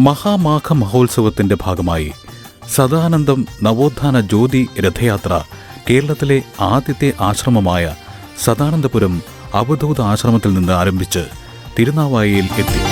മഹാമാഘ മഹോത്സവത്തിന്റെ ഭാഗമായി സദാനന്ദം നവോത്ഥാന ജ്യോതി രഥയാത്ര കേരളത്തിലെ ആദ്യത്തെ ആശ്രമമായ സദാനന്ദപുരം അവധൂത ആശ്രമത്തിൽ നിന്ന് ആരംഭിച്ച് തിരുനാവായയിൽ എത്തി.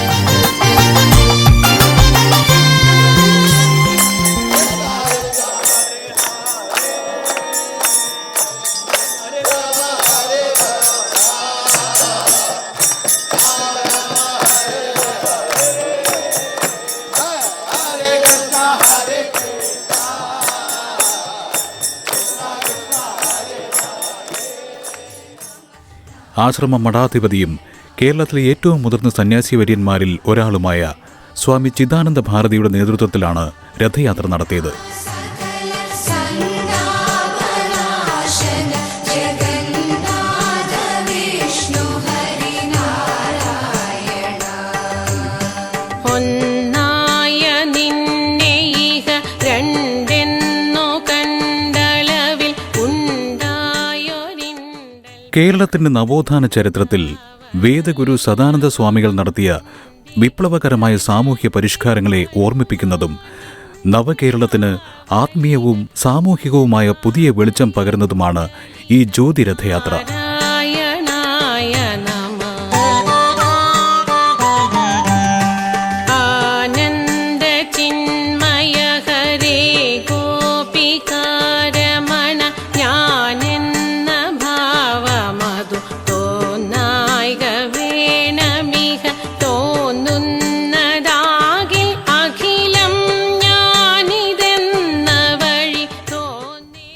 ആശ്രമ മഠാധിപതിയും കേരളത്തിലെ ഏറ്റവും മുതിർന്ന സന്യാസിവര്യന്മാരിൽ ഒരാളുമായ സ്വാമി ചിദാനന്ദ ഭാരതിയുടെ നേതൃത്വത്തിലാണ് രഥയാത്ര നടത്തിയത്. കേരളത്തിന്റെ നവോത്ഥാന ചരിത്രത്തിൽ വേദഗുരു സദാനന്ദ സ്വാമികൾ നടത്തിയ വിപ്ലവകരമായ സാമൂഹ്യ പരിഷ്കാരങ്ങളെ ഓർമ്മിപ്പിക്കുന്നതും നവകേരളത്തിന് ആത്മീയവും സാമൂഹികവുമായ പുതിയ വെളിച്ചം പകരുന്നതുമാണ് ഈ ജ്യോതിരഥയാത്ര.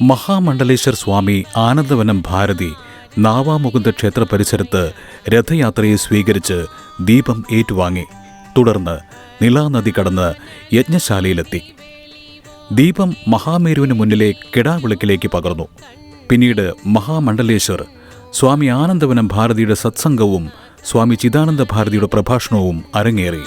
മഹാമണ്ഡലേശ്വർ സ്വാമി ആനന്ദവനം ഭാരതി നാവാമുകുന്ദ ക്ഷേത്ര പരിസരത്ത് രഥയാത്രയെ സ്വീകരിച്ച് ദീപം ഏറ്റുവാങ്ങി. തുടർന്ന് നിളാനദി കടന്ന് യജ്ഞശാലയിലെത്തി. ദീപം മഹാമേരുവിന് മുന്നിലെ കെടാവിളക്കിലേക്ക് പകർന്നു. പിന്നീട് മഹാമണ്ഡലേശ്വർ സ്വാമി ആനന്ദവനം ഭാരതിയുടെ സത്സംഗവും സ്വാമി ചിദാനന്ദ ഭാരതിയുടെ പ്രഭാഷണവും അരങ്ങേറി.